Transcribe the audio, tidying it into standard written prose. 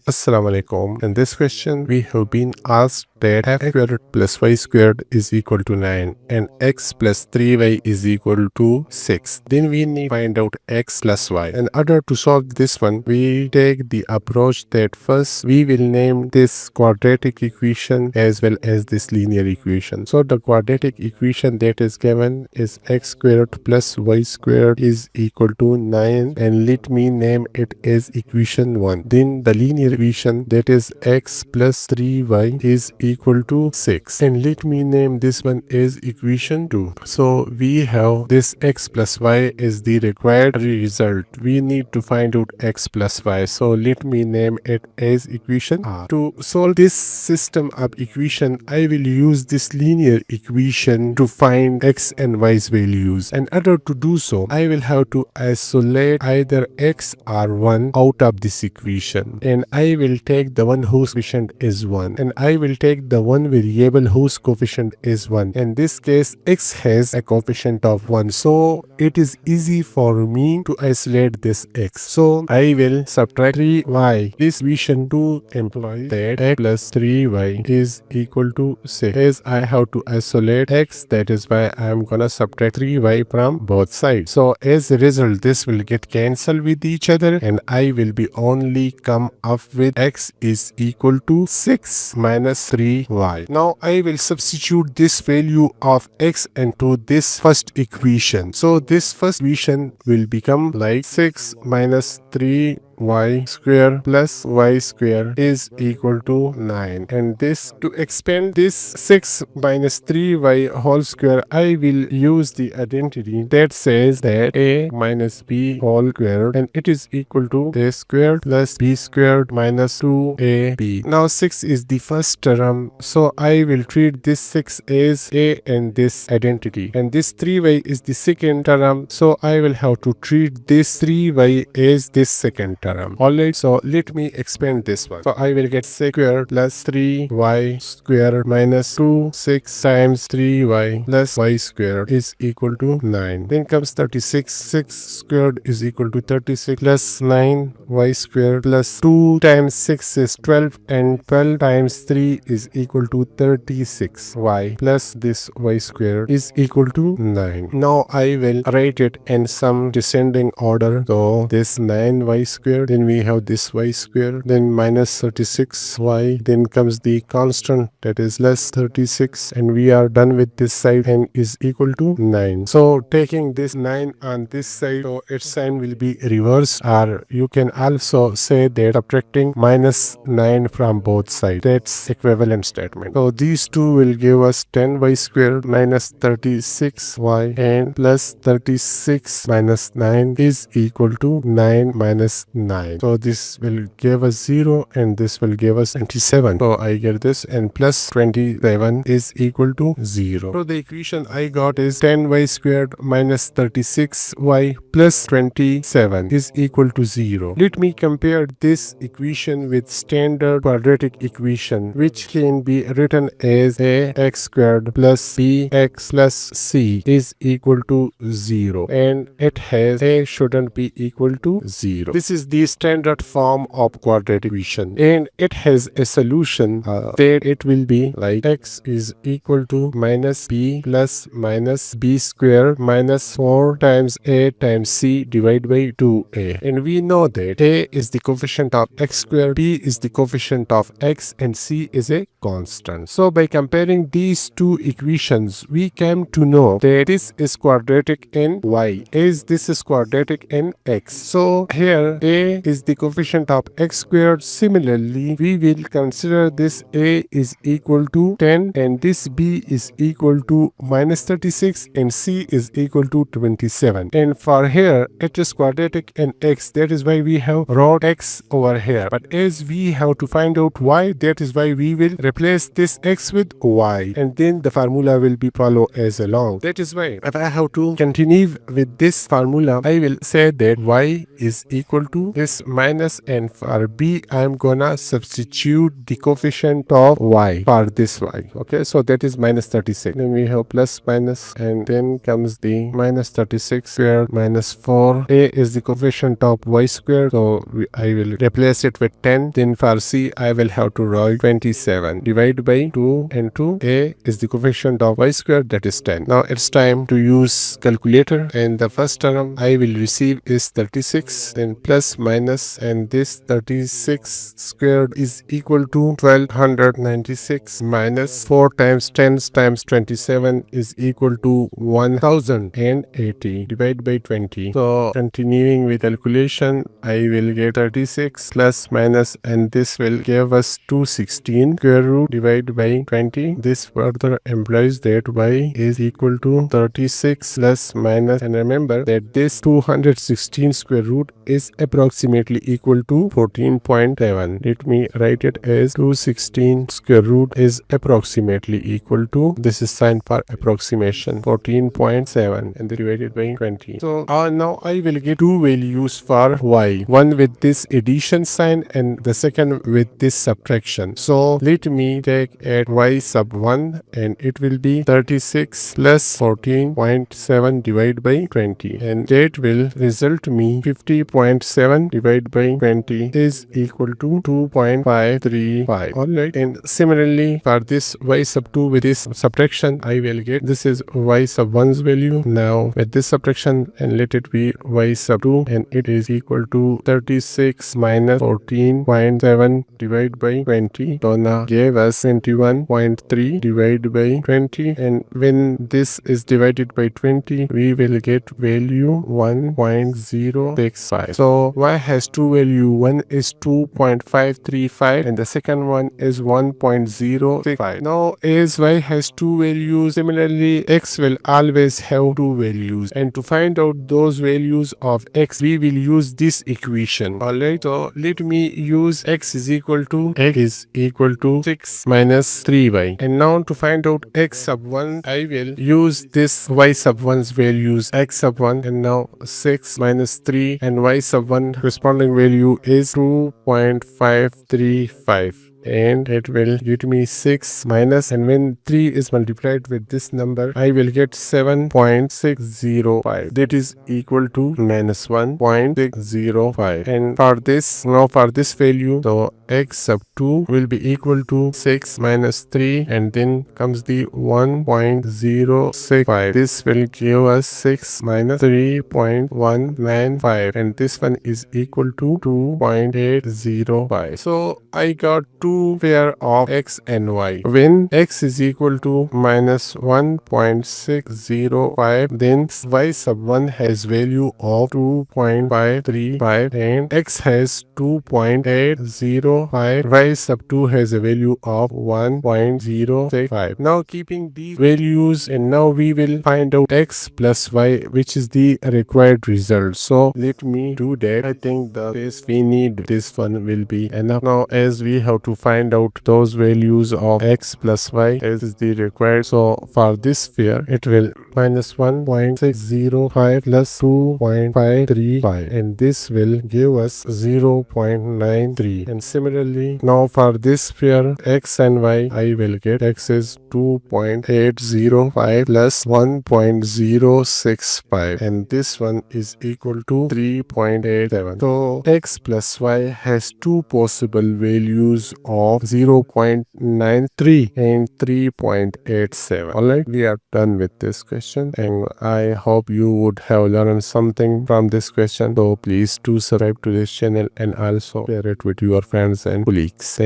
Assalamu alaikum. In this question, we have been asked that x squared plus y squared is equal to 9 and x plus 3y is equal to 6. Then we need to find out x plus y. In order to solve this one, we take the approach that first we will name this quadratic equation as well as this linear equation. So the quadratic equation that is given is x squared plus y squared is equal to 9, and let me name it as equation 1. Then the linear equation that is x plus 3y is equal to 6, and let me name this one as equation 2. So we have this x plus y is the required result. We need to find out x plus y, so let me name it as equation r. To solve this system of equation, I will use this linear equation to find x and y's values. In order to do so, I will have to isolate either x or 1 out of this equation, and I will take the one whose coefficient is 1, and I will take the one variable whose coefficient is 1. In this case, x has a coefficient of 1, so it is easy for me to isolate this x. So I will subtract 3y. This equation 2 implies that x plus 3y is equal to 6. As I have to isolate x, that is why I am gonna subtract 3y from both sides. So as a result, this will get cancelled with each other, and I will be only come up with x is equal to 6 minus 3y. Now I will substitute this value of x into this first equation. So this first equation will become like 6 minus 3 y square plus y square is equal to 9, and this to expand this 6 minus 3y whole square, I will use the identity that says that a minus b whole square, and it is equal to a squared plus b squared minus 2ab. Now 6 is the first term, so I will treat this 6 as a and this identity, and this 3y is the second term, so I will have to treat this 3y as this second term. Alright, so let me expand this one. So I will get 6 square plus 3y square minus 2 6 times 3y plus y square is equal to 9. Then comes 36. 6 squared is equal to 36 plus 9 y square plus 2 times 6 is 12, and 12 times 3 is equal to 36 y plus this y square is equal to 9. Now I will write it in some descending order. So this 9y square, then we have this y square, then minus 36y, then comes the constant that is less 36, and we are done with this side and is equal to 9. So taking this 9 on this side, so its sign will be reversed, or you can also say that subtracting minus 9 from both sides. That's equivalent statement. So these two will give us 10y square minus 36y, and plus 36 minus 9 is equal to 9 minus 9. So this will give us 0, and this will give us 27. So I get this, and plus 27 is equal to 0. So the equation I got is 10y squared minus 36y plus 27 is equal to 0. Let me compare this equation with standard quadratic equation, which can be written as a x squared plus b x plus c is equal to 0, and it has a shouldn't be equal to 0. This is the standard form of quadratic equation, and it has a solution that it will be like x is equal to minus b plus minus b square minus 4 times a times c divided by 2a, and we know that a is the coefficient of x square, b is the coefficient of x, and c is a constant. So by comparing these two equations, we came to know that this is quadratic in y as this is quadratic in x. So here a is the coefficient of x squared. Similarly, we will consider this a is equal to 10, and this b is equal to minus 36, and c is equal to 27. And for here, it is quadratic in x, that is why we have wrote x over here. But as we have to find out y, that is why we will replace this x with y, and then the formula will be follow as along. That is why if I have to continue with this formula, I will say that y is equal to this minus, and for b I'm gonna substitute the coefficient of y for this y. Okay, so that is minus 36. Then we have plus minus, and then comes the minus 36 squared minus 4. A is the coefficient of y squared, so I will replace it with 10. Then for c I will have to write 27 divided by 2, and 2. A is the coefficient of y squared, that is 10. Now it's time to use calculator, and the first term I will receive is 36, then plus minus, and this 36 squared is equal to 1296 minus 4 times 10 times 27 is equal to 1080 divided by 20. So continuing with calculation, I will get 36 plus minus, and this will give us 216 square root divided by 20. This further implies that y is equal to 36 plus minus, and remember that this 216 square root is approximately equal to 14.7. Let me write it as 216 square root is approximately equal to, this is sign for approximation, 14.7, and divided by 20. So now I will get two values for y, one with this addition sign and the second with this subtraction. So let me take at y sub 1, and it will be 36 plus 14.7 divided by 20, and that will result me 50.7 divided by 20 is equal to 2.535. Alright, and similarly for this y sub 2 with this subtraction, I will get, this is y sub 1's value. Now with this subtraction, and let it be y sub 2, and it is equal to 36 minus 14.7 divided by 20. So now gave us 21.3 divided by 20, and when this is divided by 20, we will get value 1.065. So y has two value, one is 2.535 and the second one is 1.065. Now as y has two values, similarly x will always have two values, and to find out those values of x, we will use this equation. Alright, so let me use x is equal to 6 minus 3y, and now to find out x sub 1, I will use this y sub 1's values, x sub 1, and now 6 minus 3, and y sub 1 corresponding value is 2.535. and it will give me 6 minus, and when 3 is multiplied with this number, I will get 7.605. That is equal to minus 1.605. And for this, now for this value, so x sub 2 will be equal to 6 minus 3, and then comes the 1.065. This will give us 6 minus 3.195, and this one is equal to 2.805. So I got two pair of x and y. When x is equal to minus 1.605, then y sub 1 has value of 2.535 and x has 2.805. Y sub 2 has a value of 1.065. Now keeping these values, and now we will find out x plus y, which is the required result. So let me do that. I think the space we need, this one will be enough. Now as we have to find out those values of x plus y as is the required, so for this sphere it will minus 1.605 plus 2.535, and this will give us 0.93. and similarly now for this sphere x and y, I will get x is 2.805 plus 1.065, and this one is equal to 3.87. so x plus y has two possible values of 0.93 and 3.87. Alright, we are done with this question, and I hope you would have learned something from this question. So please do subscribe to this channel and also share it with your friends and colleagues. Thank